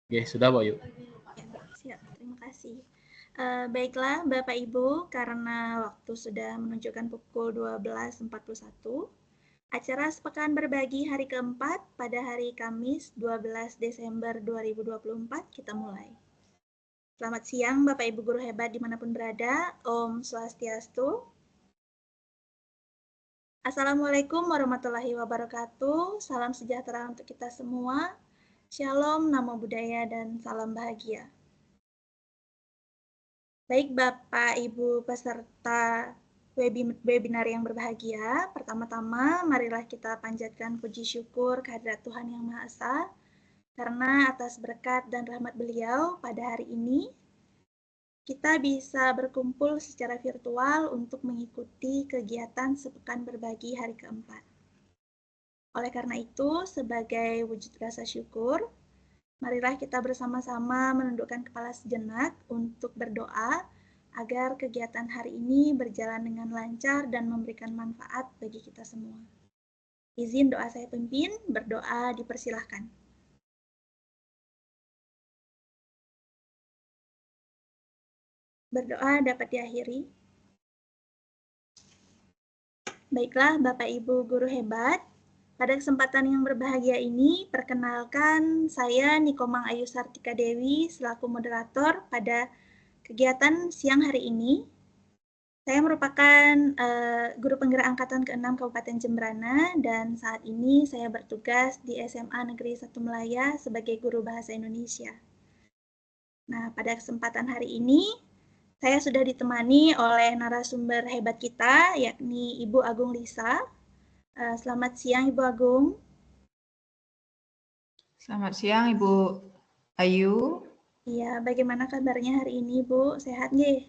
Oke, sudah Bu Ayu. Ya, siap. Terima kasih. Baiklah, Bapak Ibu, karena waktu sudah menunjukkan pukul 12.41, acara Sepekan Berbagi hari keempat pada hari Kamis 12 Desember 2024 kita mulai. Selamat siang Bapak Ibu Guru hebat dimanapun berada, Om Swastiastu. Assalamualaikum warahmatullahi wabarakatuh, salam sejahtera untuk kita semua, Shalom, Namo Buddhaya, dan salam bahagia. Baik Bapak Ibu peserta webinar yang berbahagia, pertama-tama marilah kita panjatkan puji syukur kehadirat Tuhan Yang Maha Esa, karena atas berkat dan rahmat beliau pada hari ini, kita bisa berkumpul secara virtual untuk mengikuti kegiatan Sepekan Berbagi hari keempat. Oleh karena itu, sebagai wujud rasa syukur, marilah kita bersama-sama menundukkan kepala sejenak untuk berdoa agar kegiatan hari ini berjalan dengan lancar dan memberikan manfaat bagi kita semua. Izin doa saya pimpin, berdoa dipersilahkan. Berdoa dapat diakhiri. Baiklah Bapak Ibu Guru hebat, pada kesempatan yang berbahagia ini, perkenalkan saya Nikomang Ayu Sartika Dewi selaku moderator pada kegiatan siang hari ini. Saya merupakan guru penggerak angkatan ke-6 Kabupaten Jembrana dan saat ini saya bertugas di SMA Negeri 1 Melaya sebagai guru bahasa Indonesia. Nah, pada kesempatan hari ini saya sudah ditemani oleh narasumber hebat kita, yakni Ibu Agung Lisa. Selamat siang Ibu Agung. Selamat siang Ibu Ayu. Iya, bagaimana kabarnya hari ini Bu? Sehat nggih?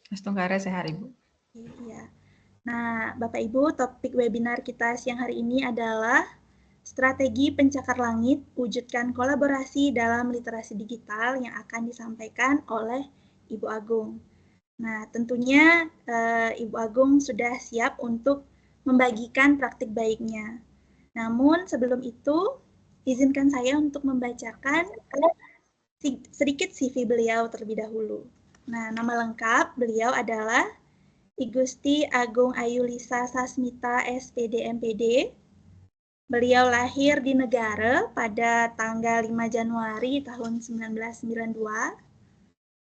Astungkare sehat Ibu. Iya. Nah, Bapak Ibu, topik webinar kita siang hari ini adalah strategi pencakar langit, wujudkan kolaborasi dalam literasi digital yang akan disampaikan oleh Ibu Agung. Nah, tentunya Ibu Agung sudah siap untuk membagikan praktik baiknya. Namun sebelum itu, izinkan saya untuk membacakan sedikit CV beliau terlebih dahulu. Nah, nama lengkap beliau adalah I Gusti Agung Ayu Lisa Sasmita SPD MPD. Beliau lahir di Negara pada tanggal 5 Januari tahun 1992.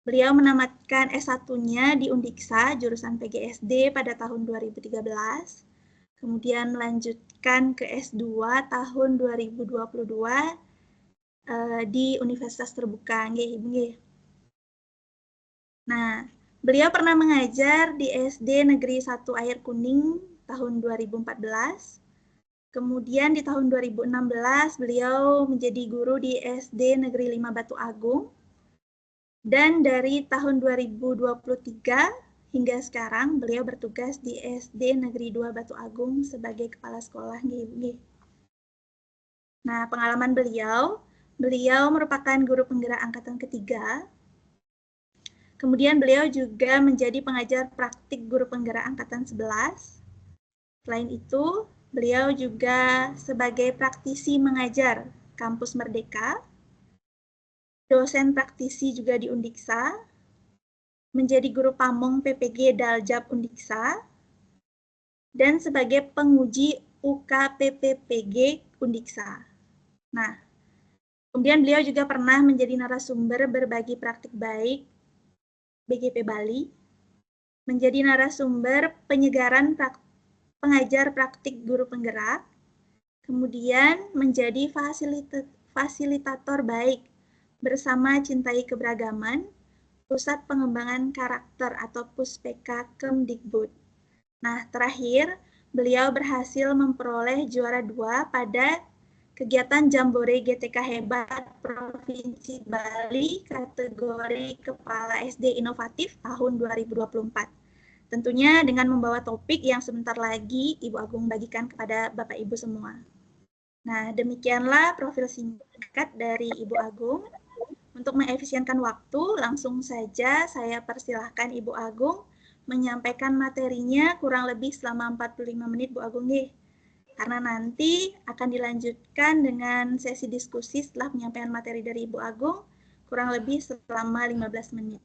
Beliau menamatkan S1-nya di Undiksa, jurusan PGSD pada tahun 2013. Kemudian melanjutkan ke S2 tahun 2022 di Universitas Terbuka. Nggih. Nah, beliau pernah mengajar di SD Negeri 1 Air Kuning tahun 2014. Kemudian di tahun 2016 beliau menjadi guru di SD Negeri 5 Batu Agung. Dan dari tahun 2023 hingga sekarang beliau bertugas di SD Negeri 2 Batu Agung sebagai kepala sekolah. Nah, pengalaman beliau merupakan guru penggerak angkatan ketiga. Kemudian beliau juga menjadi pengajar praktik guru penggerak angkatan 11. Selain itu, beliau juga sebagai praktisi mengajar Kampus Merdeka, dosen praktisi juga di Undiksa, menjadi guru pamong PPG Daljab Undiksa, dan sebagai penguji UKPPPG Undiksa. Nah, kemudian beliau juga pernah menjadi narasumber berbagi praktik baik BGP Bali, menjadi narasumber penyegaran pengajar praktik guru penggerak, kemudian menjadi fasilitator baik bersama Cintai Keberagaman, Pusat Pengembangan Karakter atau Puspeka Kemdikbud. Nah, terakhir, beliau berhasil memperoleh juara 2 pada kegiatan Jambore GTK Hebat Provinsi Bali kategori Kepala SD Inovatif tahun 2024. Tentunya dengan membawa topik yang sebentar lagi Ibu Agung bagikan kepada Bapak Ibu semua. Nah, demikianlah profil singkat dari Ibu Agung. Untuk mengefisienkan waktu, langsung saja saya persilahkan Ibu Agung menyampaikan materinya kurang lebih selama 45 menit Bu Agung. karena nanti akan dilanjutkan dengan sesi diskusi setelah penyampaian materi dari Ibu Agung, kurang lebih selama 15 menit.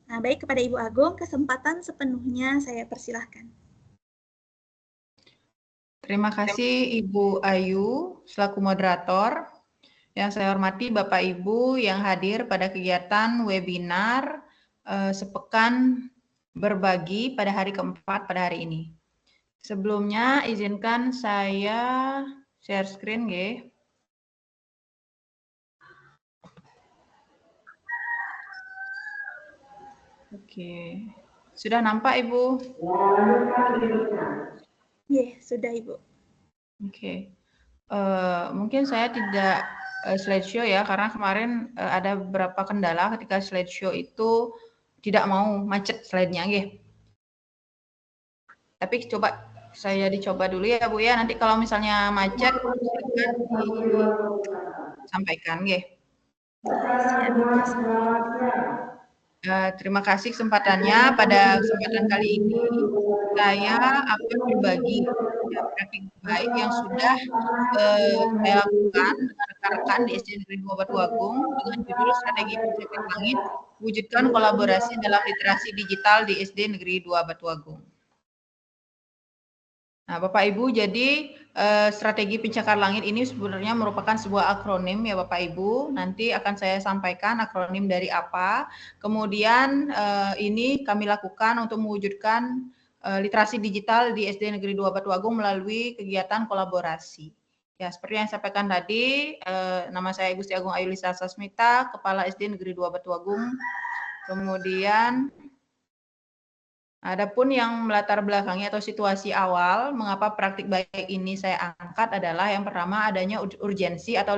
Nah, baik kepada Ibu Agung, kesempatan sepenuhnya saya persilahkan. Terima kasih Ibu Ayu selaku moderator. Yang saya hormati Bapak Ibu yang hadir pada kegiatan webinar sepekan berbagi pada hari keempat pada hari ini. Sebelumnya izinkan saya share screen nggih. Oke. Sudah nampak Ibu? Iya, sudah Ibu. Oke. Mungkin saya tidak slideshow ya, karena kemarin ada beberapa kendala ketika slideshow itu tidak mau macet slide-nya nggih. Tapi coba saya dicoba dulu ya Bu ya, nanti kalau misalnya macet silakan disampaikan nggih. Terima kasih kesempatannya. Pada kesempatan kali ini saya akan berbagi praktik baik yang sudah saya lakukan dengan rekan-rekan di SD Negeri 2 Batuagung dengan judul Strategi Pencakar Langit Wujudkan Kolaborasi dalam Literasi Digital di SD Negeri 2 Batuagung. Nah, Bapak Ibu, jadi strategi pencakar langit ini sebenarnya merupakan sebuah akronim ya Bapak Ibu. Nanti akan saya sampaikan akronim dari apa. Kemudian ini kami lakukan untuk mewujudkan literasi digital di SD Negeri 2 Batuagung melalui kegiatan kolaborasi. Ya, seperti yang saya sampaikan tadi, nama saya Gusti Agung Ayu Lisa Sasmita, Kepala SD Negeri 2 Batuagung. Kemudian adapun yang melatar belakangnya atau situasi awal, mengapa praktik baik ini saya angkat adalah yang pertama adanya urgensi atau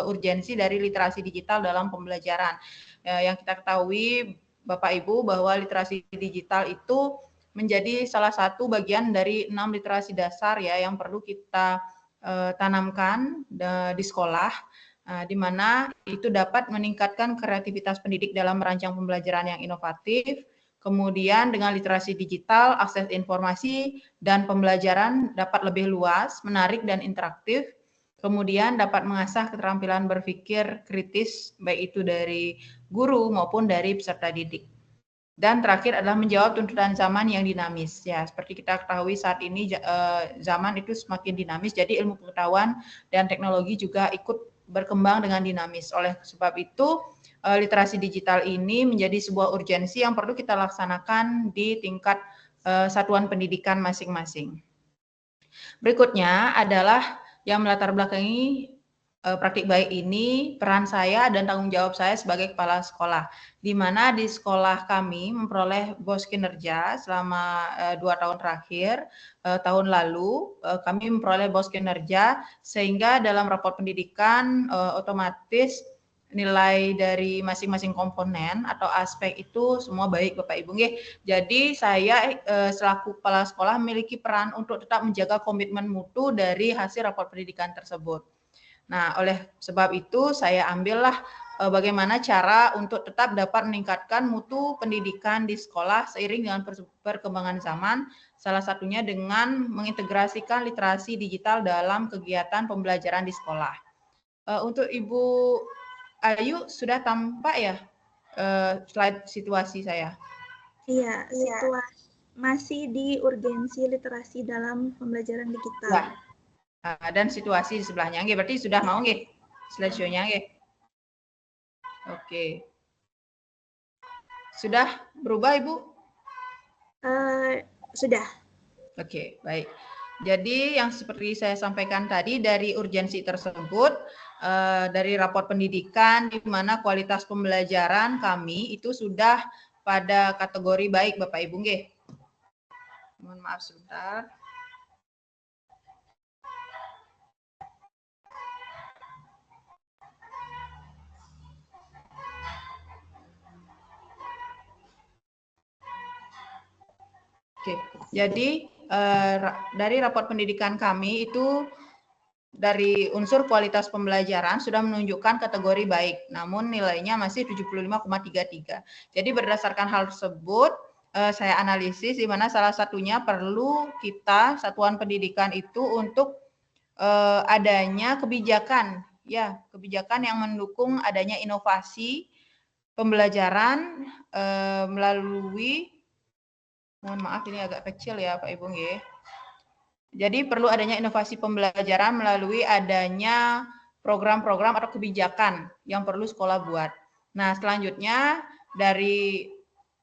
urgensi dari literasi digital dalam pembelajaran. Yang kita ketahui Bapak Ibu bahwa literasi digital itu menjadi salah satu bagian dari 6 literasi dasar ya yang perlu kita tanamkan di sekolah, di mana itu dapat meningkatkan kreativitas pendidik dalam merancang pembelajaran yang inovatif. Kemudian dengan literasi digital, akses informasi dan pembelajaran dapat lebih luas, menarik dan interaktif. Kemudian dapat mengasah keterampilan berpikir kritis, baik itu dari guru maupun dari peserta didik. Dan terakhir adalah menjawab tuntutan zaman yang dinamis. Ya, seperti kita ketahui saat ini zaman itu semakin dinamis, jadi ilmu pengetahuan dan teknologi juga ikut berkembang dengan dinamis. Oleh sebab itu, literasi digital ini menjadi sebuah urgensi yang perlu kita laksanakan di tingkat satuan pendidikan masing-masing. Berikutnya adalah yang melatar belakangi praktik baik ini, peran saya dan tanggung jawab saya sebagai kepala sekolah, di mana di sekolah kami memperoleh BOS kinerja selama 2 tahun terakhir. Tahun lalu kami memperoleh BOS kinerja, sehingga dalam raport pendidikan otomatis nilai dari masing-masing komponen atau aspek itu semua baik Bapak Ibu nggih. Jadi saya selaku kepala sekolah memiliki peran untuk tetap menjaga komitmen mutu dari hasil raport pendidikan tersebut. Nah, oleh sebab itu saya ambillah bagaimana cara untuk tetap dapat meningkatkan mutu pendidikan di sekolah seiring dengan perkembangan zaman, salah satunya dengan mengintegrasikan literasi digital dalam kegiatan pembelajaran di sekolah. Untuk Ibu Ayu sudah tampak ya slide situasi saya? Iya, situasi masih di urgensi literasi dalam pembelajaran digital. Ya. Dan situasi di sebelahnya, nggih, berarti sudah mau nggih slideshow-nya nggih. Oke. Sudah berubah Ibu? Sudah. Oke, baik. Jadi yang seperti saya sampaikan tadi dari urgensi tersebut, dari raport pendidikan di mana kualitas pembelajaran kami itu sudah pada kategori baik Bapak Ibu nggih. Mohon maaf sebentar. Oke, jadi dari raport pendidikan kami itu dari unsur kualitas pembelajaran sudah menunjukkan kategori baik, namun nilainya masih 75,33. Jadi berdasarkan hal tersebut, saya analisis di mana salah satunya perlu kita satuan pendidikan itu untuk adanya kebijakan, ya, kebijakan yang mendukung adanya inovasi pembelajaran melalui, mohon maaf ini agak kecil ya Pak Ibu ya. Jadi perlu adanya inovasi pembelajaran melalui adanya program-program atau kebijakan yang perlu sekolah buat. Nah, selanjutnya dari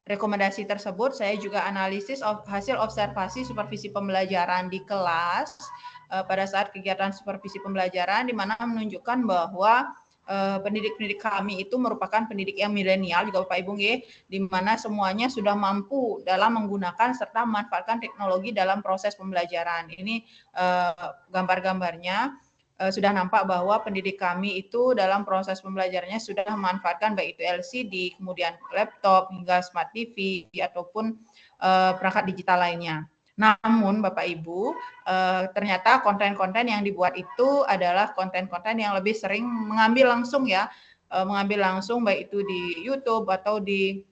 rekomendasi tersebut saya juga analisis hasil observasi supervisi pembelajaran di kelas pada saat kegiatan supervisi pembelajaran, di mana menunjukkan bahwa pendidik-pendidik kami itu merupakan pendidik yang milenial juga Bapak Ibu nggih, di mana semuanya sudah mampu dalam menggunakan serta memanfaatkan teknologi dalam proses pembelajaran. Ini gambar-gambarnya sudah nampak bahwa pendidik kami itu dalam proses pembelajarannya sudah memanfaatkan baik itu LCD, kemudian laptop hingga smart TV ataupun perangkat digital lainnya. Namun Bapak Ibu, ternyata konten-konten yang dibuat itu adalah konten-konten yang lebih sering mengambil langsung ya, mengambil langsung baik itu di YouTube atau di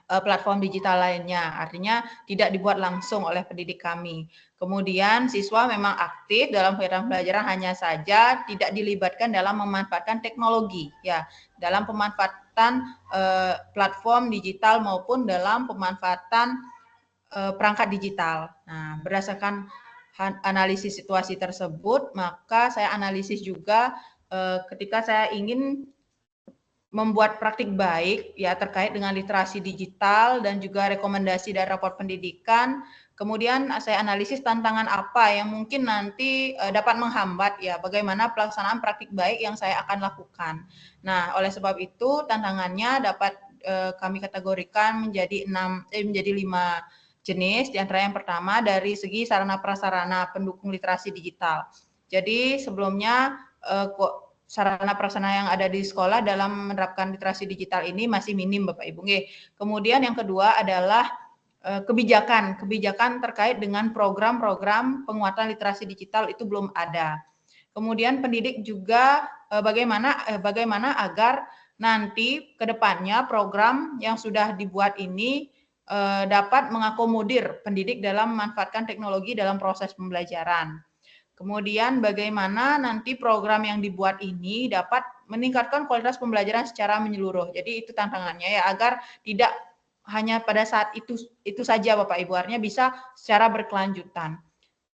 platform digital lainnya. Artinya tidak dibuat langsung oleh pendidik kami. Kemudian siswa memang aktif dalam kegiatan pelajaran, hanya saja tidak dilibatkan dalam memanfaatkan teknologi ya, dalam pemanfaatan platform digital maupun dalam pemanfaatan perangkat digital. Nah, berdasarkan analisis situasi tersebut, maka saya analisis juga ketika saya ingin membuat praktik baik ya terkait dengan literasi digital dan juga rekomendasi dari raport pendidikan. Kemudian saya analisis tantangan apa yang mungkin nanti dapat menghambat ya bagaimana pelaksanaan praktik baik yang saya akan lakukan. Nah, oleh sebab itu tantangannya dapat kami kategorikan menjadi 5 jenis. Di antara yang pertama dari segi sarana prasarana pendukung literasi digital. Jadi sebelumnya sarana prasarana yang ada di sekolah dalam menerapkan literasi digital ini masih minim Bapak Ibu. Kemudian yang kedua adalah kebijakan terkait dengan program-program penguatan literasi digital itu belum ada. Kemudian pendidik juga bagaimana agar nanti ke depannya program yang sudah dibuat ini dapat mengakomodir pendidik dalam memanfaatkan teknologi dalam proses pembelajaran. Kemudian bagaimana nanti program yang dibuat ini dapat meningkatkan kualitas pembelajaran secara menyeluruh. Jadi itu tantangannya ya, agar tidak hanya pada saat itu saja Bapak Ibu, artinya bisa secara berkelanjutan.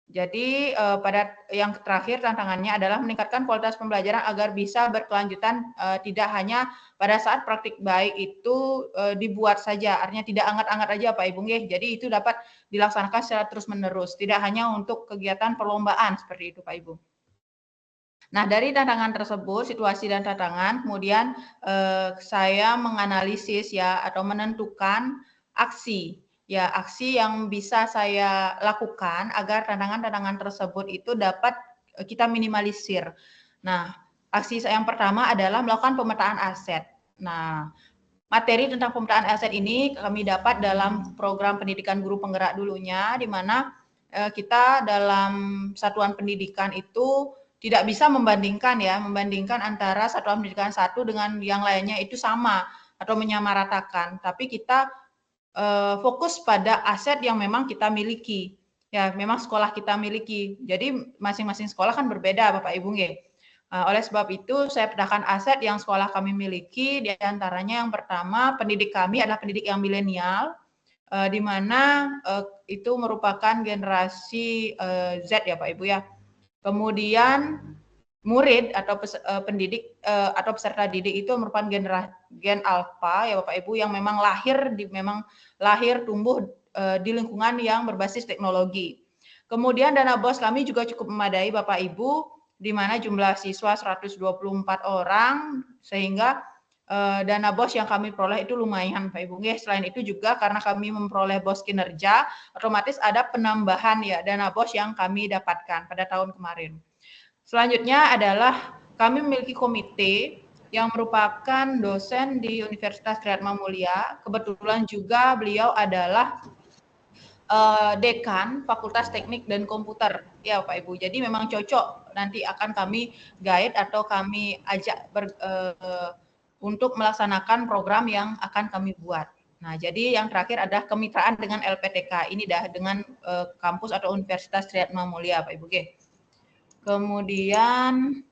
Jadi pada yang terakhir tantangannya adalah meningkatkan kualitas pembelajaran agar bisa berkelanjutan, tidak hanya pada saat praktik baik itu dibuat saja, artinya tidak angat-angat aja Pak Ibu nggih. Jadi itu dapat dilaksanakan secara terus-menerus, tidak hanya untuk kegiatan perlombaan seperti itu Pak Ibu. Nah, dari tantangan tersebut, situasi dan tantangan, kemudian saya menganalisis ya atau menentukan aksi. Ya, aksi yang bisa saya lakukan agar tantangan-tantangan tersebut itu dapat kita minimalisir. Nah, aksi saya yang pertama adalah melakukan pemetaan aset. Nah, materi tentang pemetaan aset ini kami dapat dalam program pendidikan guru penggerak dulunya, di mana kita dalam satuan pendidikan itu tidak bisa membandingkan antara satuan pendidikan satu dengan yang lainnya itu sama atau menyamaratakan. Tapi kita fokus pada aset yang memang kita miliki. Ya, memang sekolah kita miliki. Jadi masing-masing sekolah kan berbeda Bapak Ibu nggih. Oleh sebab itu saya petakan aset yang sekolah kami miliki, di antaranya yang pertama pendidik kami adalah pendidik yang milenial, di mana itu merupakan generasi Z ya Pak Ibu ya. Kemudian murid atau pendidik atau peserta didik itu merupakan gen alpha ya Bapak Ibu, yang memang lahir tumbuh di lingkungan yang berbasis teknologi. Kemudian dana BOS kami juga cukup memadai Bapak Ibu, di mana jumlah siswa 124 orang, sehingga dana BOS yang kami peroleh itu lumayan Pak Ibu. Selain itu juga karena kami memperoleh BOS kinerja, otomatis ada penambahan ya dana BOS yang kami dapatkan pada tahun kemarin. Selanjutnya adalah kami memiliki komite yang merupakan dosen di Universitas Triatma Mulia. Kebetulan juga beliau adalah dekan Fakultas Teknik dan Komputer ya Pak Ibu. Jadi memang cocok nanti akan kami guide atau kami ajak untuk melaksanakan program yang akan kami buat. Nah, jadi yang terakhir adalah kemitraan dengan LPTK. Ini dah dengan kampus atau Universitas Triatma Mulia Pak Ibu. Kemudian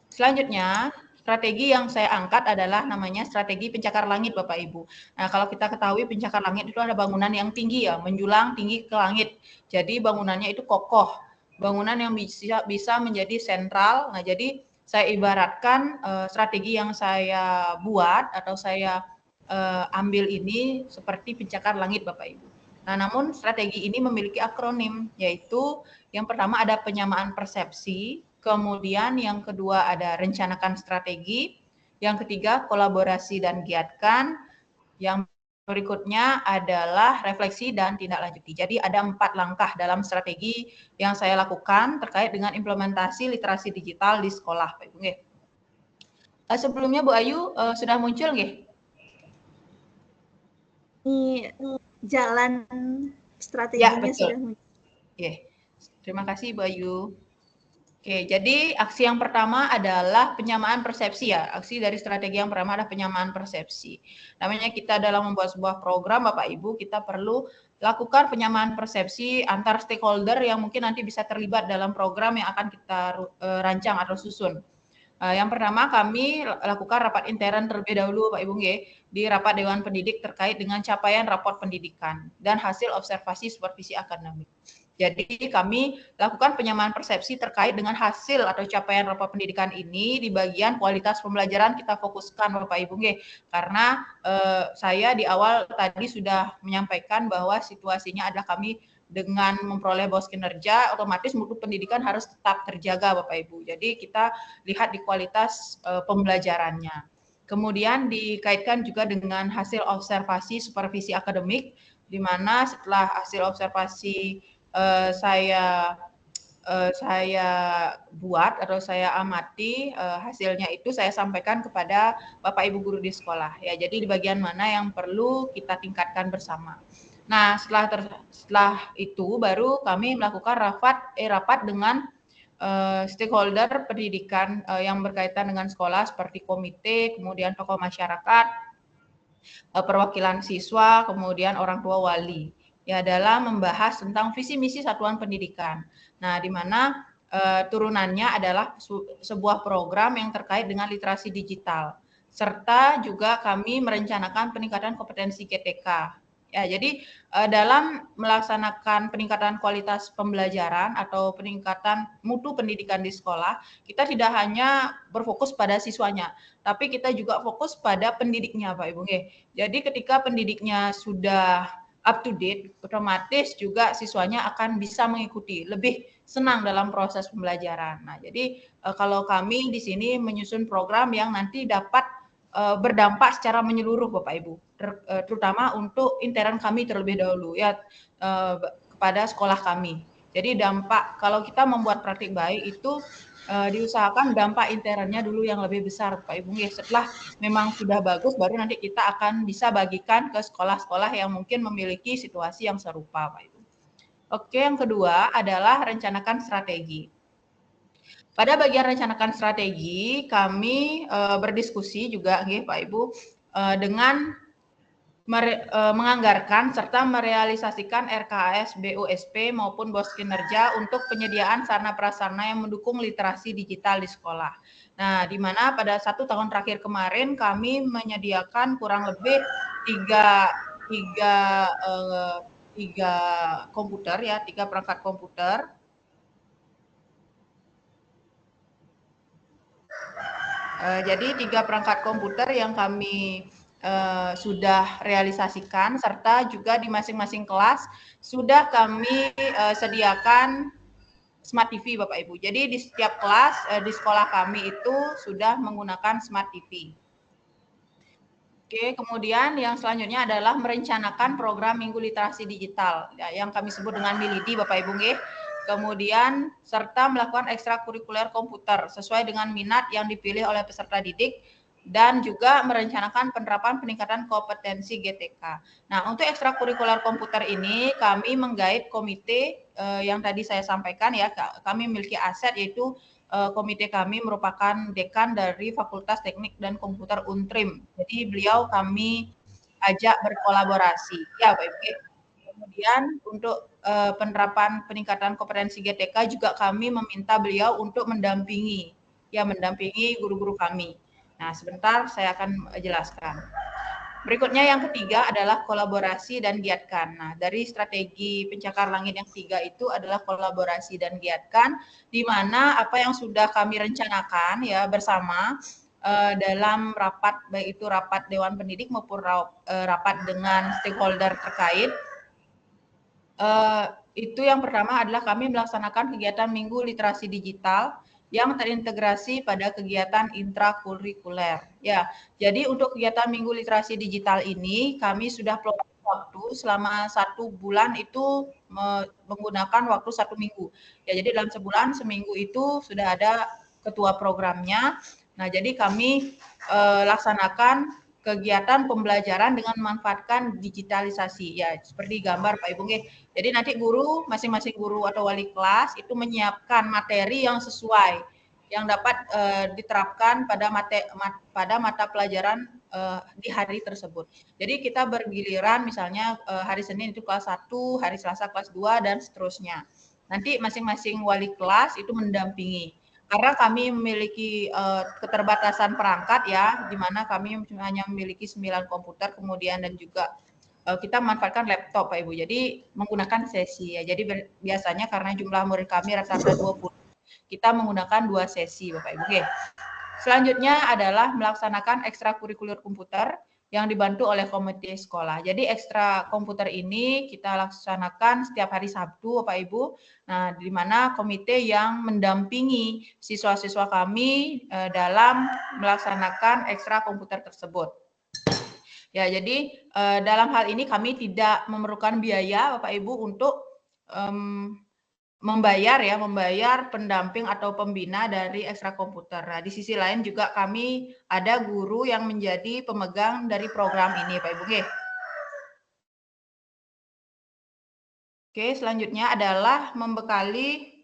selanjutnya, strategi yang saya angkat adalah namanya strategi pencakar langit, Bapak Ibu. Nah, kalau kita ketahui pencakar langit itu ada bangunan yang tinggi ya, menjulang tinggi ke langit. Jadi bangunannya itu kokoh, bangunan yang bisa menjadi sentral. Nah, jadi saya ibaratkan strategi yang saya buat atau saya ambil ini seperti pencakar langit, Bapak Ibu. Nah, namun strategi ini memiliki akronim, yaitu yang pertama ada penyamaan persepsi, kemudian yang kedua ada rencanakan strategi, yang ketiga kolaborasi dan giatkan, yang berikutnya adalah refleksi dan tindak lanjuti. Jadi ada 4 langkah dalam strategi yang saya lakukan terkait dengan implementasi literasi digital di sekolah, Pak Ibu. Sebelumnya Bu Ayu sudah muncul nggih? Ini jalan Ya, strateginya betul. sudah muncul. Oke. Terima kasih Bu Ayu. Oke, jadi aksi yang pertama adalah penyamaan persepsi ya. Aksi dari strategi yang pertama adalah penyamaan persepsi. Namanya kita dalam membuat sebuah program, Bapak Ibu, kita perlu lakukan penyamaan persepsi antar stakeholder yang mungkin nanti bisa terlibat dalam program yang akan kita rancang atau susun. Yang pertama kami lakukan rapat intern terlebih dahulu, Pak Ibu, di rapat Dewan Pendidik terkait dengan capaian raport pendidikan dan hasil observasi supervisi akademik. Jadi kami lakukan penyamaan persepsi terkait dengan hasil atau capaian rapor pendidikan ini di bagian kualitas pembelajaran kita fokuskan, Bapak Ibu, karena saya di awal tadi sudah menyampaikan bahwa situasinya adalah kami dengan memperoleh BOS kinerja, otomatis mutu pendidikan harus tetap terjaga, Bapak Ibu. Jadi kita lihat di kualitas pembelajarannya. Kemudian dikaitkan juga dengan hasil observasi supervisi akademik, di mana setelah hasil observasi saya buat atau saya amati hasilnya itu saya sampaikan kepada Bapak Ibu guru di sekolah ya. Jadi di bagian mana yang perlu kita tingkatkan bersama. Nah, setelah itu baru kami melakukan rapat dengan stakeholder pendidikan yang berkaitan dengan sekolah seperti komite, kemudian tokoh masyarakat, perwakilan siswa, kemudian orang tua wali. Ya, dalam membahas tentang visi misi satuan pendidikan. Nah, di mana turunannya adalah sebuah program yang terkait dengan literasi digital, serta juga kami merencanakan peningkatan kompetensi GTK. Ya, jadi dalam melaksanakan peningkatan kualitas pembelajaran atau peningkatan mutu pendidikan di sekolah, kita tidak hanya berfokus pada siswanya, tapi kita juga fokus pada pendidiknya, Pak Ibu. Jadi ketika pendidiknya sudah up to date, otomatis juga siswanya akan bisa mengikuti, lebih senang dalam proses pembelajaran. Nah, jadi kalau kami di sini menyusun program yang nanti dapat berdampak secara menyeluruh, Bapak Ibu, terutama untuk intern kami terlebih dahulu ya, kepada sekolah kami. Jadi dampak kalau kita membuat praktik baik itu diusahakan dampak internnya dulu yang lebih besar, Pak Ibu. Setelah memang sudah bagus, baru nanti kita akan bisa bagikan ke sekolah-sekolah yang mungkin memiliki situasi yang serupa, Pak Ibu. Oke, yang kedua adalah rencanakan strategi. Pada bagian rencanakan strategi, kami berdiskusi juga, Pak Ibu, dengan menganggarkan serta merealisasikan RKAS, BUSP maupun BOS kinerja untuk penyediaan sarana prasarana yang mendukung literasi digital di sekolah. Nah, di mana pada 1 tahun terakhir kemarin kami menyediakan kurang lebih tiga komputer ya, 3 perangkat komputer. Jadi 3 perangkat komputer yang kami sudah realisasikan, serta juga di masing-masing kelas sudah kami sediakan Smart TV, Bapak Ibu. Jadi di setiap kelas di sekolah kami itu sudah menggunakan Smart TV. Oke, kemudian yang selanjutnya adalah merencanakan program Minggu Literasi Digital ya, yang kami sebut dengan MILIDI, Bapak Ibu. Kemudian serta melakukan ekstrakurikuler komputer sesuai dengan minat yang dipilih oleh peserta didik dan juga merencanakan penerapan peningkatan kompetensi GTK. Nah, untuk ekstrakurikuler komputer ini kami menggait komite yang tadi saya sampaikan ya, kami memiliki aset yaitu komite kami merupakan dekan dari Fakultas Teknik dan Komputer Untrim. Jadi beliau kami ajak berkolaborasi. Ya, Bapak Ibu. kemudian untuk penerapan peningkatan kompetensi GTK juga kami meminta beliau untuk mendampingi guru-guru kami. Nah, sebentar saya akan jelaskan. Berikutnya yang ketiga adalah kolaborasi dan giatkan. Nah, dari strategi pencakar langit yang 3 itu adalah kolaborasi dan giatkan, di mana apa yang sudah kami rencanakan ya bersama dalam rapat, baik itu rapat Dewan Pendidik maupun rapat dengan stakeholder terkait. Itu yang pertama adalah kami melaksanakan kegiatan Minggu Literasi Digital yang terintegrasi pada kegiatan intrakurikuler. Ya, jadi untuk kegiatan Minggu Literasi Digital ini kami sudah plotting waktu selama 1 bulan itu menggunakan waktu 1 minggu. Ya, jadi dalam sebulan seminggu itu sudah ada ketua programnya. Nah, jadi kami laksanakan kegiatan pembelajaran dengan memanfaatkan digitalisasi. Ya, seperti gambar Pak Ibu. Jadi nanti guru, masing-masing guru atau wali kelas itu menyiapkan materi yang sesuai, yang dapat diterapkan pada mata pelajaran di hari tersebut. Jadi kita bergiliran, misalnya hari Senin itu kelas 1, hari Selasa kelas 2, dan seterusnya. Nanti masing-masing wali kelas itu mendampingi. Karena kami memiliki keterbatasan perangkat ya, di mana kami hanya memiliki 9 komputer, kemudian dan juga kita memanfaatkan laptop Pak Ibu. Jadi menggunakan sesi ya. Jadi biasanya karena jumlah murid kami rata-rata 20, kita menggunakan 2 sesi Bapak Ibu. Oke. Selanjutnya adalah melaksanakan ekstrakurikuler komputer yang dibantu oleh komite sekolah. Jadi ekstra komputer ini kita laksanakan setiap hari Sabtu Bapak Ibu. Nah, di mana komite yang mendampingi siswa-siswa kami dalam melaksanakan ekstra komputer tersebut. Ya, jadi dalam hal ini kami tidak memerlukan biaya Bapak Ibu untuk membayar pendamping atau pembina dari ekstra komputer. Nah, di sisi lain juga kami ada guru yang menjadi pemegang dari program ini Pak Ibu. Oke, selanjutnya adalah membekali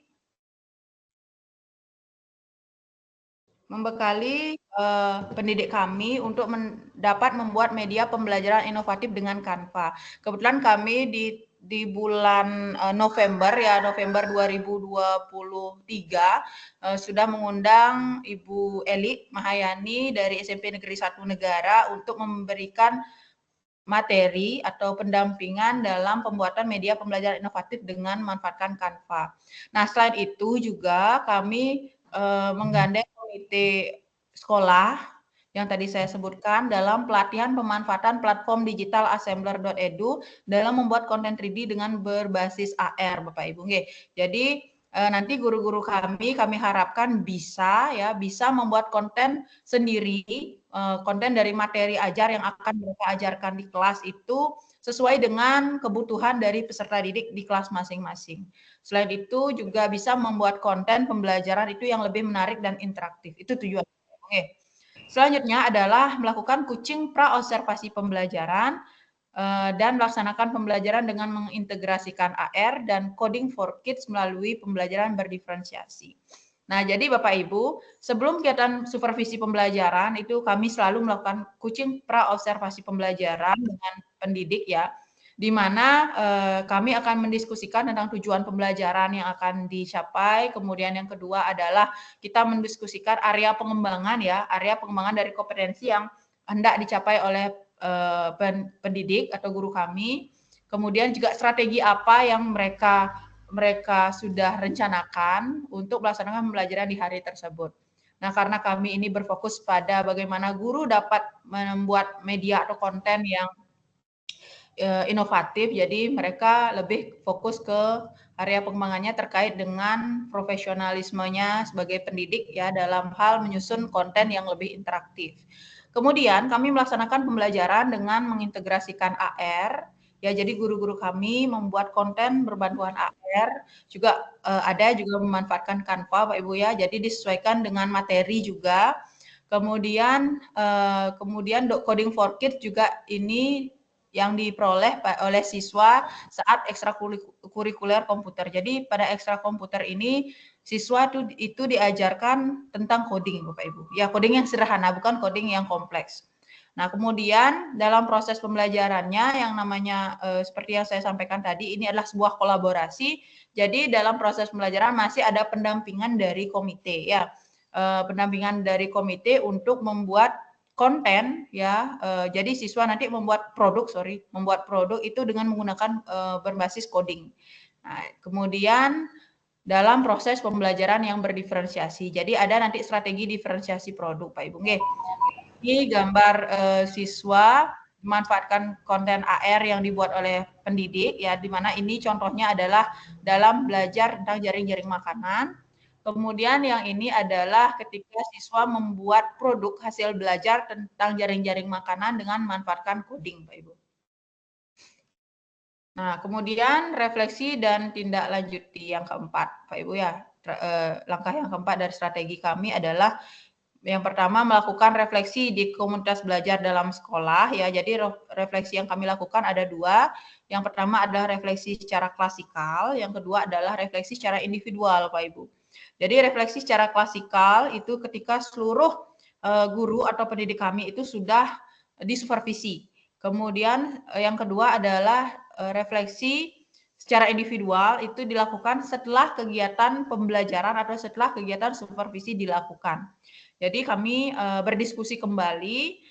pendidik kami untuk dapat membuat media pembelajaran inovatif dengan Canva. Kebetulan kami di bulan November 2023 sudah mengundang Ibu Eli Mahayani dari SMP Negeri 1 Negara untuk memberikan materi atau pendampingan dalam pembuatan media pembelajaran inovatif dengan memanfaatkan Canva. Nah, selain itu juga kami menggandeng komite sekolah yang tadi saya sebutkan dalam pelatihan pemanfaatan platform digital assembler.edu dalam membuat konten 3D dengan berbasis AR Bapak Ibu. Jadi nanti guru-guru kami harapkan bisa membuat konten sendiri, konten dari materi ajar yang akan mereka ajarkan di kelas itu sesuai dengan kebutuhan dari peserta didik di kelas masing-masing. Selain itu juga bisa membuat konten pembelajaran itu yang lebih menarik dan interaktif. Itu tujuan. Oke. Selanjutnya adalah melakukan kucing pra-observasi pembelajaran dan melaksanakan pembelajaran dengan mengintegrasikan AR dan coding for kids melalui pembelajaran berdiferensiasi. Nah, jadi Bapak Ibu, sebelum kegiatan supervisi pembelajaran itu kami selalu melakukan kucing pra-observasi pembelajaran dengan pendidik ya, di mana kami akan mendiskusikan tentang tujuan pembelajaran yang akan dicapai. Kemudian yang kedua adalah kita mendiskusikan area pengembangan dari kompetensi yang hendak dicapai oleh pendidik atau guru kami. Kemudian juga strategi apa yang mereka sudah rencanakan untuk melaksanakan pembelajaran di hari tersebut. Nah, karena kami ini berfokus pada bagaimana guru dapat membuat media atau konten yang inovatif, jadi mereka lebih fokus ke area pengembangannya terkait dengan profesionalismenya sebagai pendidik ya dalam hal menyusun konten yang lebih interaktif. Kemudian kami melaksanakan pembelajaran dengan mengintegrasikan AR. Ya, jadi guru-guru kami membuat konten berbantuan AR, juga ada juga memanfaatkan Canva, Pak Ibu ya. Jadi disesuaikan dengan materi juga. Kemudian coding for kids juga ini yang diperoleh oleh siswa saat ekstrakurikuler komputer. Jadi pada ekstra komputer ini siswa itu diajarkan tentang coding, Bapak Ibu. Ya, coding yang sederhana, bukan coding yang kompleks. Nah, kemudian dalam proses pembelajarannya yang namanya seperti yang saya sampaikan tadi, ini adalah sebuah kolaborasi. Jadi dalam proses pembelajaran masih ada pendampingan dari komite ya. Pendampingan dari komite untuk membuat konten ya. Jadi siswa nanti membuat produk itu dengan menggunakan berbasis coding. Nah, kemudian dalam proses pembelajaran yang berdiferensiasi. Jadi ada nanti strategi diferensiasi produk, Pak Ibu. Nggih. Ini gambar siswa memanfaatkan konten AR yang dibuat oleh pendidik ya, di mana ini contohnya adalah dalam belajar tentang jaring-jaring makanan. Kemudian yang ini adalah ketika siswa membuat produk hasil belajar tentang jaring-jaring makanan dengan memanfaatkan coding, Pak Ibu. Nah, kemudian refleksi dan tindak lanjuti yang keempat, Pak Ibu ya. Langkah yang keempat dari strategi kami adalah yang pertama melakukan refleksi di komunitas belajar dalam sekolah ya. Jadi refleksi yang kami lakukan ada dua. Yang pertama adalah refleksi secara klasikal, yang kedua adalah refleksi secara individual, Pak Ibu. Jadi refleksi secara klasikal itu ketika seluruh guru atau pendidik kami itu sudah disupervisi. Kemudian yang kedua adalah refleksi secara individual itu dilakukan setelah kegiatan pembelajaran atau setelah kegiatan supervisi dilakukan. Jadi kami berdiskusi kembali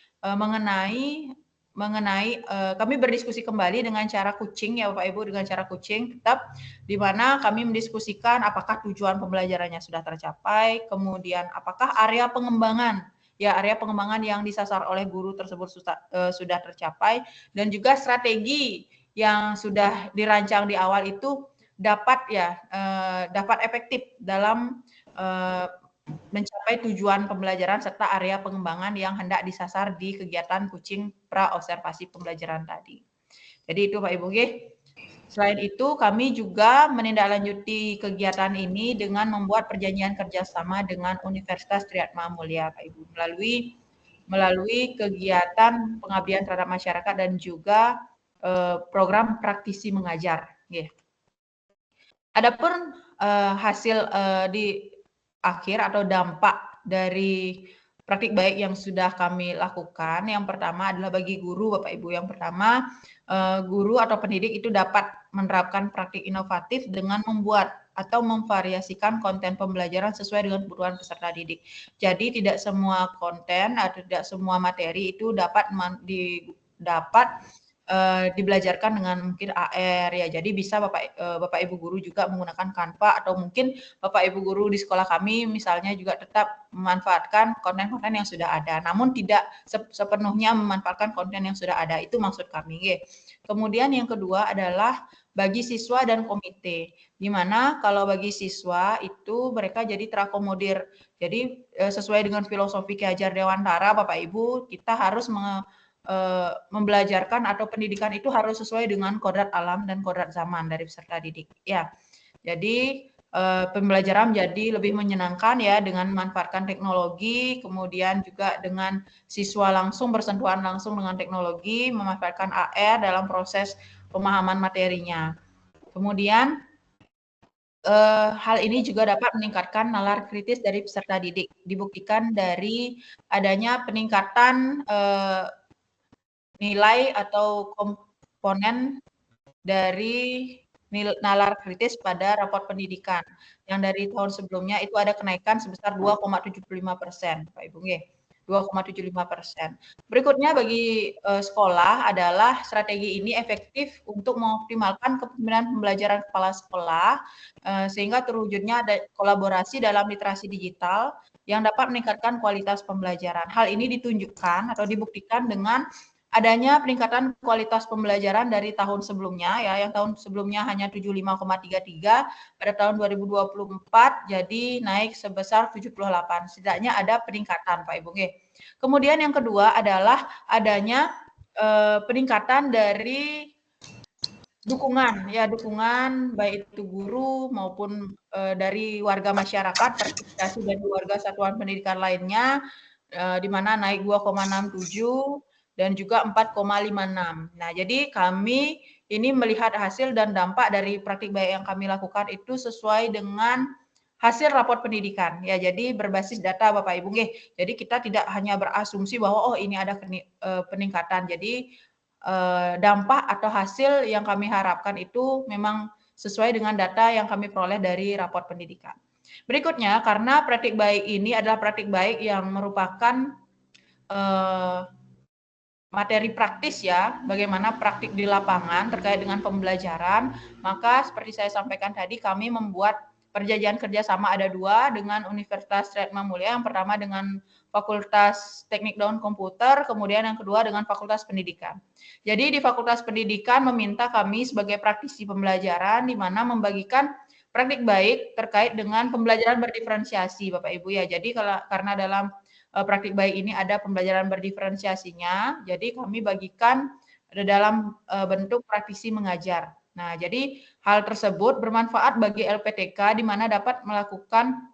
kami berdiskusi kembali dengan cara coaching ya Bapak Ibu, dengan cara coaching tetap di mana kami mendiskusikan apakah tujuan pembelajarannya sudah tercapai, kemudian apakah area pengembangan yang disasar oleh guru tersebut sudah tercapai, dan juga strategi yang sudah dirancang di awal itu dapat efektif dalam mencapai tujuan pembelajaran serta area pengembangan yang hendak disasar di kegiatan coaching pra-observasi pembelajaran tadi. Jadi itu Pak Ibu. Selain itu kami juga menindaklanjuti kegiatan ini dengan membuat perjanjian kerjasama dengan Universitas Triatma Mulia Pak Ibu melalui kegiatan pengabdian terhadap masyarakat dan juga program praktisi mengajar. Adapun hasil di akhir atau dampak dari praktik baik yang sudah kami lakukan, yang pertama adalah bagi guru Bapak Ibu. Yang pertama, guru atau pendidik itu dapat menerapkan praktik inovatif dengan membuat atau memvariasikan konten pembelajaran sesuai dengan kebutuhan peserta didik. Jadi tidak semua konten atau tidak semua materi itu dapat dibelajarkan dengan mungkin AR ya. Jadi bisa Bapak Ibu guru juga menggunakan Canva, atau mungkin Bapak Ibu guru di sekolah kami misalnya juga tetap memanfaatkan konten-konten yang sudah ada, namun tidak sepenuhnya memanfaatkan konten yang sudah ada. Itu maksud kami. Kemudian yang kedua adalah bagi siswa dan komite, di mana kalau bagi siswa itu mereka jadi terakomodir. Jadi sesuai dengan filosofi Ki Hajar Dewantara Bapak Ibu, kita harus membelajarkan atau pendidikan itu harus sesuai dengan kodrat alam dan kodrat zaman dari peserta didik. Ya, jadi pembelajaran menjadi lebih menyenangkan ya dengan memanfaatkan teknologi, kemudian juga dengan siswa langsung bersentuhan langsung dengan teknologi, memanfaatkan AR dalam proses pemahaman materinya. Kemudian hal ini juga dapat meningkatkan nalar kritis dari peserta didik. Dibuktikan dari adanya peningkatan nilai atau komponen dari nalar kritis pada raport pendidikan yang dari tahun sebelumnya itu ada kenaikan sebesar 2,75%, Pak Ibu. 2,75%. Berikutnya bagi sekolah adalah strategi ini efektif untuk mengoptimalkan kepemimpinan pembelajaran kepala sekolah sehingga terwujudnya ada kolaborasi dalam literasi digital yang dapat meningkatkan kualitas pembelajaran. Hal ini ditunjukkan atau dibuktikan dengan adanya peningkatan kualitas pembelajaran dari tahun sebelumnya ya, yang tahun sebelumnya hanya 75,33, pada tahun 2024 jadi naik sebesar 78. Setidaknya ada peningkatan Pak Ibu. Kemudian yang kedua adalah adanya peningkatan dari dukungan baik itu guru maupun dari warga masyarakat, partisipasi dari warga satuan pendidikan lainnya di mana naik 2,67 dan juga 4,56. Nah, jadi kami ini melihat hasil dan dampak dari praktik baik yang kami lakukan itu sesuai dengan hasil raport pendidikan. Ya, jadi berbasis data Bapak Ibu nggih. Jadi kita tidak hanya berasumsi bahwa oh ini ada peningkatan. Jadi dampak atau hasil yang kami harapkan itu memang sesuai dengan data yang kami peroleh dari raport pendidikan. Berikutnya, karena praktik baik ini adalah praktik baik yang merupakan materi praktis ya, bagaimana praktik di lapangan terkait dengan pembelajaran, maka seperti saya sampaikan tadi kami membuat perjanjian kerjasama ada 2 dengan Universitas Ratna Mulia, yang pertama dengan Fakultas Teknik Daun Komputer, kemudian yang kedua dengan Fakultas Pendidikan. Jadi di Fakultas Pendidikan meminta kami sebagai praktisi pembelajaran di mana membagikan praktik baik terkait dengan pembelajaran berdiferensiasi Bapak Ibu ya. Jadi karena dalam praktik baik ini ada pembelajaran berdiferensiasinya, jadi kami bagikan dalam bentuk praktisi mengajar. Nah, jadi hal tersebut bermanfaat bagi LPTK di mana dapat melakukan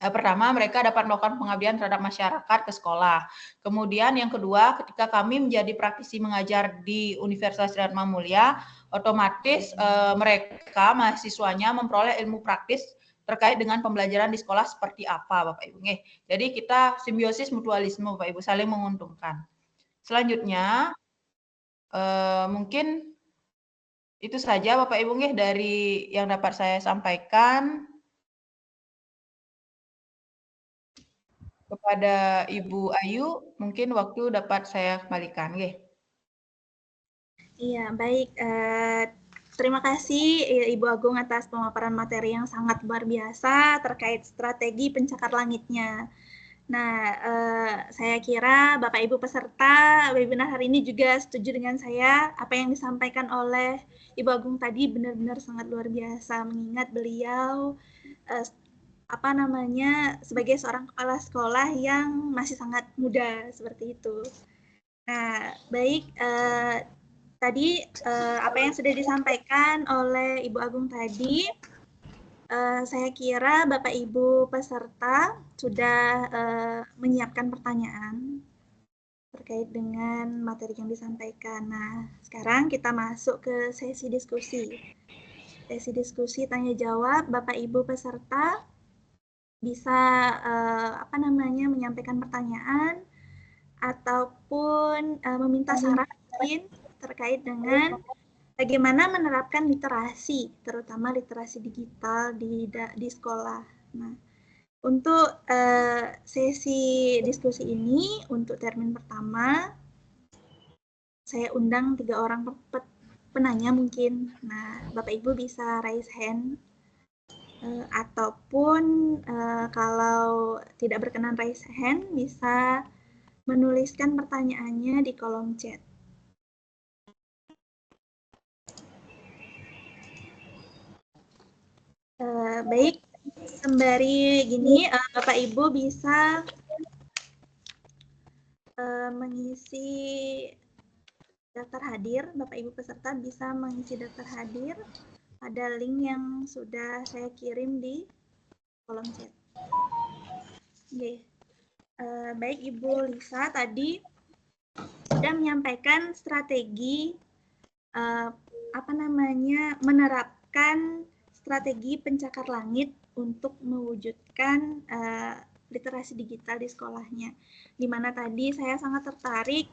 pertama, mereka dapat melakukan pengabdian terhadap masyarakat ke sekolah. Kemudian yang kedua, ketika kami menjadi praktisi mengajar di Universitas Ratna Mulia, otomatis mereka mahasiswanya memperoleh ilmu praktis terkait dengan pembelajaran di sekolah seperti apa, Bapak Ibu. Jadi kita simbiosis mutualisme, Bapak Ibu, saling menguntungkan. Selanjutnya, mungkin itu saja Bapak Ibu dari yang dapat saya sampaikan. Kepada Ibu Ayu, mungkin waktu dapat saya kembalikan. Iya, baik. Terima kasih Ibu Agung atas pemaparan materi yang sangat luar biasa terkait strategi pencakar langitnya. Nah, saya kira Bapak Ibu peserta webinar hari ini juga setuju dengan saya. Apa yang disampaikan oleh Ibu Agung tadi benar-benar sangat luar biasa, mengingat beliau sebagai seorang kepala sekolah yang masih sangat muda seperti itu. Nah, baik. Tadi apa yang sudah disampaikan oleh Ibu Agung tadi, saya kira Bapak Ibu peserta sudah menyiapkan pertanyaan terkait dengan materi yang disampaikan. Nah, sekarang kita masuk ke sesi diskusi. Sesi diskusi tanya jawab, Bapak Ibu peserta bisa menyampaikan pertanyaan ataupun meminta saran mungkin terkait dengan bagaimana menerapkan literasi, terutama literasi digital di sekolah. Nah, untuk sesi diskusi ini, untuk termin pertama, saya undang 3 orang penanya mungkin. Nah, Bapak Ibu bisa raise hand, ataupun kalau tidak berkenan raise hand, bisa menuliskan pertanyaannya di kolom chat. Baik, sembari gini, Bapak Ibu bisa mengisi daftar hadir. Bapak Ibu peserta bisa mengisi daftar hadir pada link yang sudah saya kirim di kolom chat. Oke. Baik, Ibu Lisa tadi sudah menyampaikan strategi menerapkan strategi pencakar langit untuk mewujudkan literasi digital di sekolahnya. Di mana tadi saya sangat tertarik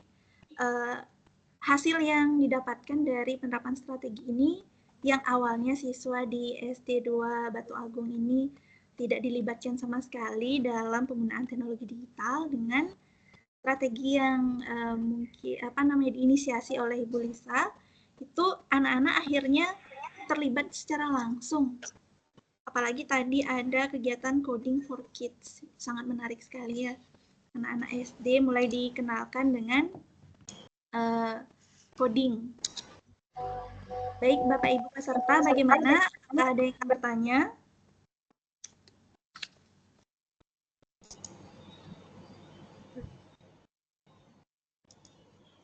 hasil yang didapatkan dari penerapan strategi ini, yang awalnya siswa di SD 2 Batu Agung ini tidak dilibatkan sama sekali dalam penggunaan teknologi digital, dengan strategi yang diinisiasi oleh Ibu Lisa, itu anak-anak akhirnya terlibat secara langsung. Apalagi tadi ada kegiatan coding for kids, sangat menarik sekali ya. Anak-anak SD mulai dikenalkan dengan coding. Baik, Bapak Ibu peserta, bagaimana? Apakah ada yang bertanya?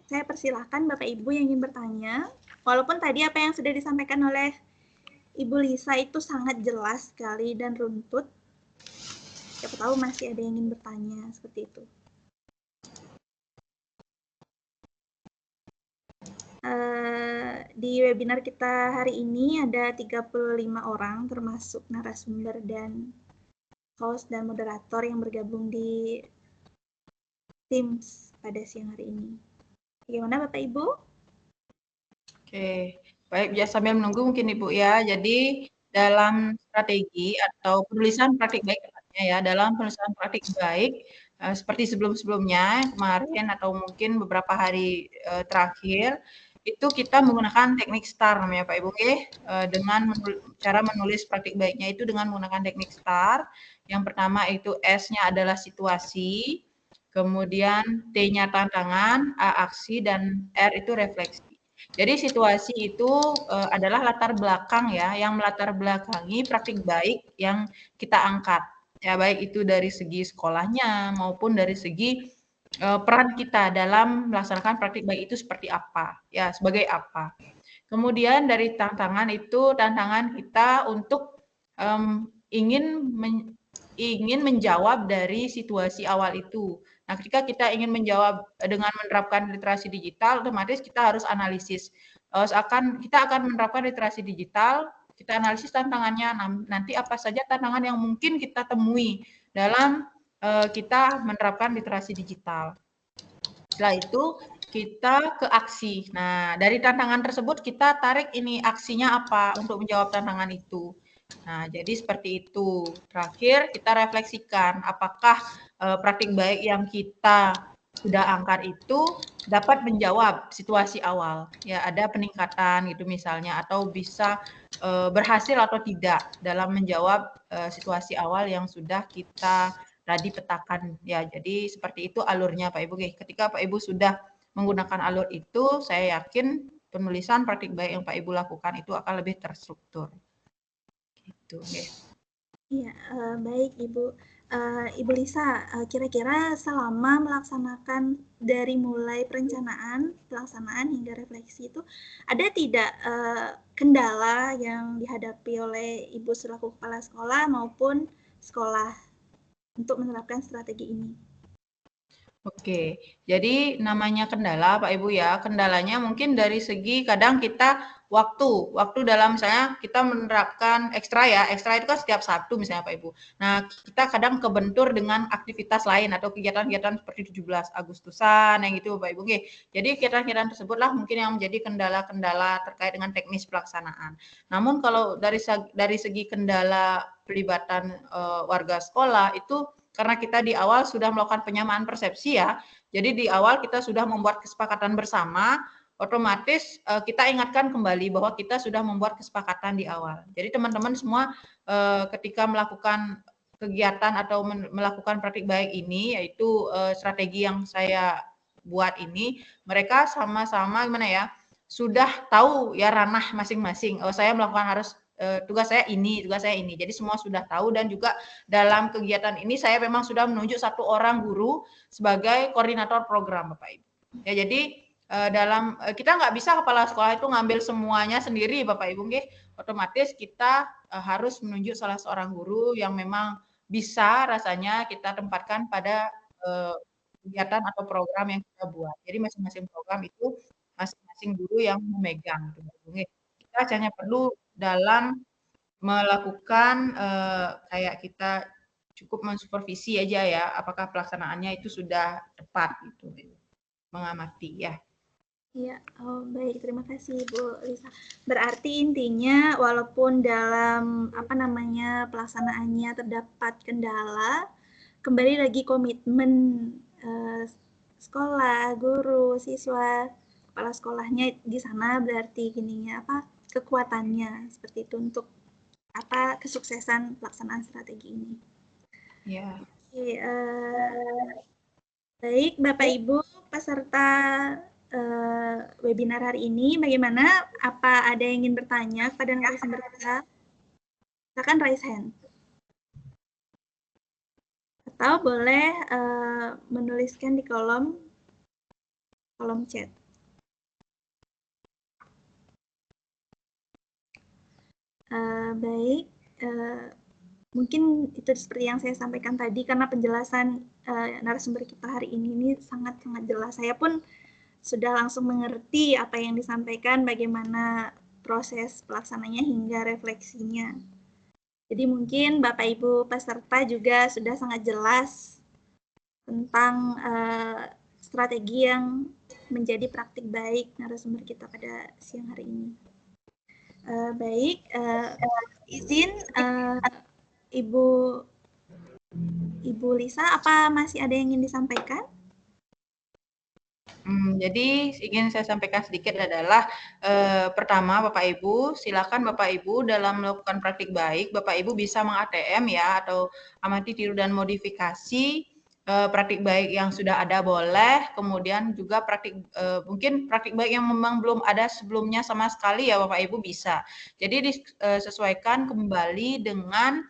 Saya persilahkan Bapak Ibu yang ingin bertanya. Walaupun tadi apa yang sudah disampaikan oleh Ibu Lisa itu sangat jelas sekali dan runtut, siapa tahu masih ada yang ingin bertanya seperti itu. Di webinar kita hari ini ada 35 orang termasuk narasumber dan host dan moderator yang bergabung di Teams pada siang hari ini. Bagaimana Bapak Ibu? Oke, baik ya, sambil menunggu mungkin Ibu ya. Jadi dalam strategi atau penulisan praktik baik ya, dalam penulisan praktik baik seperti sebelum-sebelumnya kemarin atau mungkin beberapa hari terakhir itu kita menggunakan teknik STAR namanya Pak Ibu dengan cara menulis praktik baiknya itu dengan menggunakan teknik STAR. Yang pertama itu S-nya adalah situasi, kemudian T-nya tantangan, A aksi dan R itu refleksi. Jadi situasi itu adalah latar belakang ya, yang melatar belakangi praktik baik yang kita angkat. Ya baik itu dari segi sekolahnya maupun dari segi peran kita dalam melaksanakan praktik baik itu seperti apa, ya sebagai apa. Kemudian dari tantangan itu tantangan kita untuk ingin menjawab dari situasi awal itu. Nah, ketika kita ingin menjawab dengan menerapkan literasi digital, otomatis kita harus analisis. Kita akan menerapkan literasi digital, kita analisis tantangannya, nanti apa saja tantangan yang mungkin kita temui dalam kita menerapkan literasi digital. Setelah itu kita ke aksi. Nah, dari tantangan tersebut kita tarik ini aksinya apa untuk menjawab tantangan itu. Nah, jadi seperti itu. Terakhir kita refleksikan apakah praktik baik yang kita sudah angkat itu dapat menjawab situasi awal. Ya, ada peningkatan gitu misalnya atau bisa berhasil atau tidak dalam menjawab situasi awal yang sudah kita tadi petakan. Ya, jadi seperti itu alurnya Pak Ibu. Ketika Pak Ibu sudah menggunakan alur itu, saya yakin penulisan praktik baik yang Pak Ibu lakukan itu akan lebih terstruktur. Gitu, Iya, baik Ibu. Ibu Lisa, kira-kira selama melaksanakan dari mulai perencanaan, pelaksanaan hingga refleksi itu, ada tidak kendala yang dihadapi oleh Ibu selaku kepala sekolah maupun sekolah untuk menerapkan strategi ini? Oke, jadi namanya kendala Pak Ibu ya, kendalanya mungkin dari segi kadang kita waktu dalam misalnya kita menerapkan ekstra ya, ekstra itu kan setiap Sabtu misalnya Pak Ibu. Nah, kita kadang kebentur dengan aktivitas lain atau kegiatan-kegiatan seperti 17 Agustusan yang gitu Pak Ibu. Jadi kegiatan-kegiatan tersebutlah mungkin yang menjadi kendala-kendala terkait dengan teknis pelaksanaan. Namun kalau dari segi kendala pelibatan warga sekolah itu karena kita di awal sudah melakukan penyamaan persepsi ya, jadi di awal kita sudah membuat kesepakatan bersama, otomatis kita ingatkan kembali bahwa kita sudah membuat kesepakatan di awal. Jadi teman-teman semua ketika melakukan kegiatan atau melakukan praktik baik ini, yaitu strategi yang saya buat ini, mereka sama-sama gimana ya, sudah tahu ya ranah masing-masing. Saya melakukan harus tugas saya ini. Jadi semua sudah tahu dan juga dalam kegiatan ini saya memang sudah menunjuk satu orang guru sebagai koordinator program Bapak Ibu. Ya jadi kita nggak bisa kepala sekolah itu ngambil semuanya sendiri Bapak Ibu otomatis kita harus menunjuk salah seorang guru yang memang bisa rasanya kita tempatkan pada kegiatan atau program yang kita buat. Jadi masing-masing program itu masing-masing guru yang memegang. Kita hanya perlu dalam melakukan kayak kita cukup mensupervisi aja ya, apakah pelaksanaannya itu sudah tepat gitu, mengamati ya. Iya, baik. Terima kasih Bu Lisa. Berarti intinya walaupun dalam pelaksanaannya terdapat kendala, kembali lagi komitmen sekolah, guru, siswa, kepala sekolahnya di sana berarti kekuatannya seperti itu untuk kesuksesan pelaksanaan strategi ini. Ya. Oke, baik Bapak Ibu peserta webinar hari ini, bagaimana? Apa ada yang ingin bertanya kepada narasumber kita? Silakan raise hand. Atau boleh menuliskan di kolom chat. Baik, mungkin itu seperti yang saya sampaikan tadi karena penjelasan narasumber kita hari ini sangat-sangat jelas. Saya pun sudah langsung mengerti apa yang disampaikan, bagaimana proses pelaksananya hingga refleksinya. Jadi mungkin Bapak Ibu peserta juga sudah sangat jelas tentang strategi yang menjadi praktik baik narasumber kita pada siang hari ini. Baik, izin Ibu Lisa, apa masih ada yang ingin disampaikan? Jadi ingin saya sampaikan sedikit adalah pertama Bapak Ibu, silakan Bapak Ibu dalam melakukan praktik baik, Bapak Ibu bisa meng-ATM ya atau amati, tiru dan modifikasi praktik baik yang sudah ada boleh, kemudian juga mungkin praktik baik yang memang belum ada sebelumnya sama sekali ya Bapak Ibu bisa. Jadi disesuaikan kembali dengan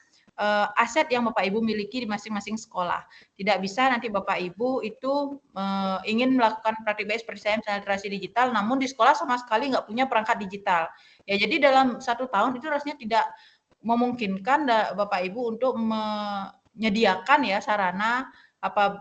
aset yang Bapak Ibu miliki di masing-masing sekolah. Tidak bisa nanti Bapak Ibu itu ingin melakukan praktik baik seperti saya misalnya literasi digital, namun di sekolah sama sekali nggak punya perangkat digital. Ya jadi dalam 1 tahun itu rasanya tidak memungkinkan Bapak Ibu untuk menyediakan ya sarana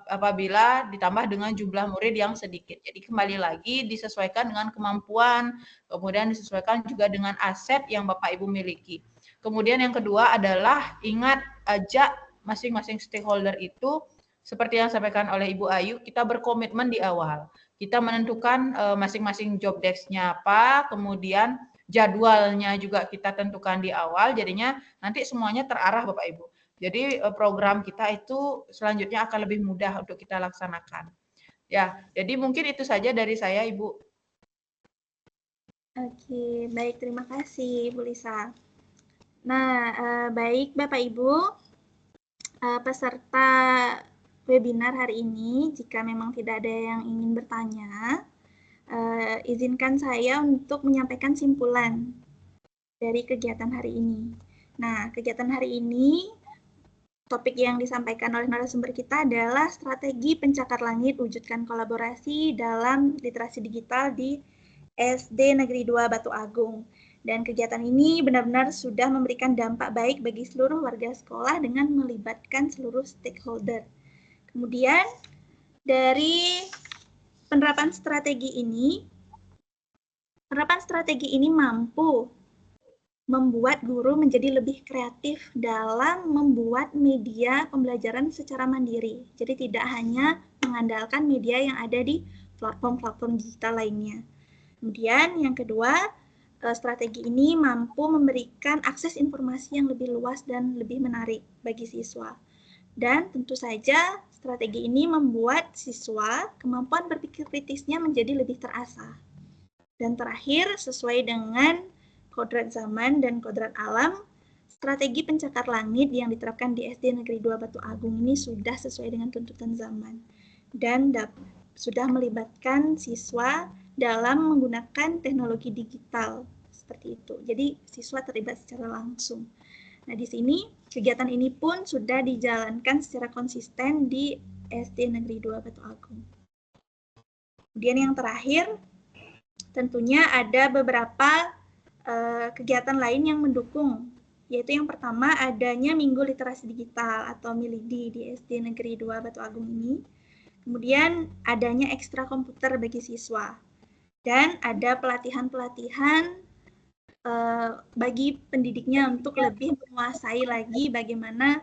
apabila ditambah dengan jumlah murid yang sedikit. Jadi kembali lagi disesuaikan dengan kemampuan, kemudian disesuaikan juga dengan aset yang Bapak Ibu miliki. Kemudian yang kedua adalah ingat ajak masing-masing stakeholder itu seperti yang disampaikan oleh Ibu Ayu, kita berkomitmen di awal. Kita menentukan masing-masing job desk-nya apa, kemudian jadwalnya juga kita tentukan di awal, jadinya nanti semuanya terarah Bapak Ibu. Jadi program kita itu selanjutnya akan lebih mudah untuk kita laksanakan. Ya, jadi mungkin itu saja dari saya, Ibu. Oke, baik, terima kasih Bu Lisa. Nah, baik Bapak Ibu, peserta webinar hari ini, jika memang tidak ada yang ingin bertanya, izinkan saya untuk menyampaikan simpulan dari kegiatan hari ini. Nah, kegiatan hari ini, topik yang disampaikan oleh narasumber kita adalah strategi pencakar langit wujudkan kolaborasi dalam literasi digital di SD Negeri 2 Batu Agung. Dan kegiatan ini benar-benar sudah memberikan dampak baik bagi seluruh warga sekolah dengan melibatkan seluruh stakeholder. Kemudian dari penerapan strategi ini mampu membuat guru menjadi lebih kreatif dalam membuat media pembelajaran secara mandiri. Jadi tidak hanya mengandalkan media yang ada di platform-platform digital lainnya. Kemudian yang kedua, strategi ini mampu memberikan akses informasi yang lebih luas dan lebih menarik bagi siswa. Dan tentu saja strategi ini membuat siswa kemampuan berpikir kritisnya menjadi lebih terasah. Dan terakhir, sesuai dengan kodrat zaman dan kodrat alam, strategi pencakar langit yang diterapkan di SD Negeri 2 Batu Agung ini sudah sesuai dengan tuntutan zaman dan sudah melibatkan siswa dalam menggunakan teknologi digital seperti itu. Jadi siswa terlibat secara langsung. Nah, di sini kegiatan ini pun sudah dijalankan secara konsisten di SD Negeri 2 Batu Agung. Kemudian yang terakhir, tentunya ada beberapa kegiatan lain yang mendukung, yaitu yang pertama adanya Minggu Literasi Digital atau MILIDI di SD Negeri 2 Batu Agung ini. Kemudian adanya ekstra komputer bagi siswa. Dan ada pelatihan-pelatihan bagi pendidiknya untuk lebih menguasai lagi bagaimana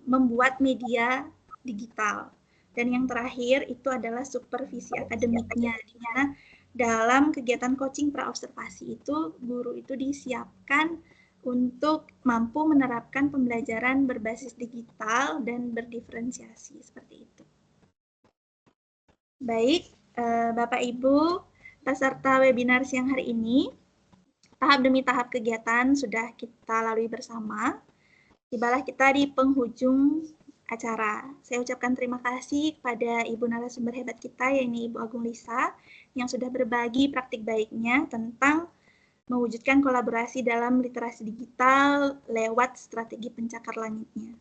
membuat media digital. Dan yang terakhir itu adalah supervisi akademiknya, di mana dalam kegiatan coaching praobservasi itu guru itu disiapkan untuk mampu menerapkan pembelajaran berbasis digital dan berdiferensiasi seperti itu. Baik, Bapak Ibu peserta webinar siang hari ini, tahap demi tahap kegiatan sudah kita lalui bersama. Tibalah kita di penghujung acara. Saya ucapkan terima kasih kepada Ibu narasumber hebat kita, yaitu Ibu Agung Lisa, yang sudah berbagi praktik baiknya tentang mewujudkan kolaborasi dalam literasi digital lewat strategi pencakar langitnya.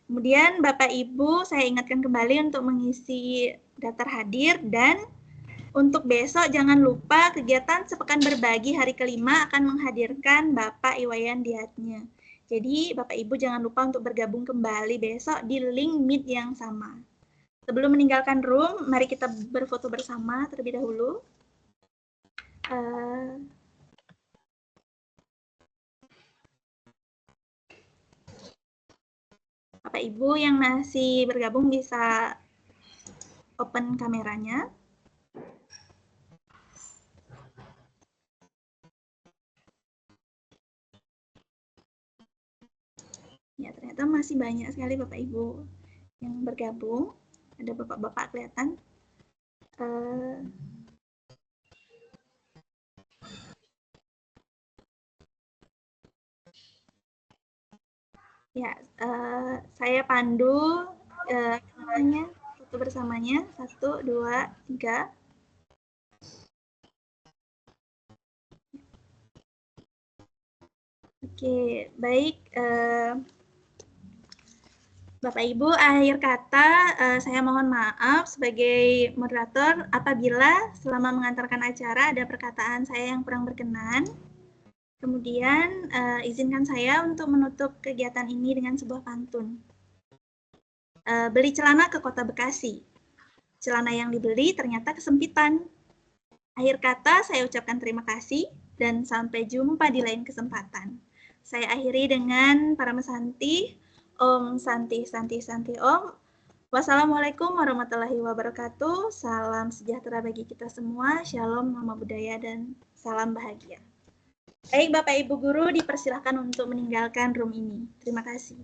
Kemudian Bapak Ibu, saya ingatkan kembali untuk mengisi daftar hadir, dan untuk besok jangan lupa kegiatan Sepekan Berbagi hari kelima akan menghadirkan Bapak Iwayan Diatnya. Jadi Bapak Ibu jangan lupa untuk bergabung kembali besok di link Meet yang sama. Sebelum meninggalkan room, mari kita berfoto bersama terlebih dahulu. Bapak Ibu yang masih bergabung bisa open kameranya. Ya, ternyata masih banyak sekali Bapak Ibu yang bergabung. Ada bapak-bapak kelihatan. Ya, saya pandu namanya foto bersamanya. 1, 2, 3. Oke, baik. Bapak Ibu, akhir kata saya mohon maaf sebagai moderator apabila selama mengantarkan acara ada perkataan saya yang kurang berkenan. Kemudian izinkan saya untuk menutup kegiatan ini dengan sebuah pantun. Beli celana ke Kota Bekasi. Celana yang dibeli ternyata kesempitan. Akhir kata saya ucapkan terima kasih dan sampai jumpa di lain kesempatan. Saya akhiri dengan para mesanti. Om Santi Santi Santi Om. Wassalamualaikum warahmatullahi wabarakatuh. Salam sejahtera bagi kita semua. Shalom, nama budaya, dan salam bahagia. Baik, Bapak Ibu Guru, dipersilahkan untuk meninggalkan room ini. Terima kasih.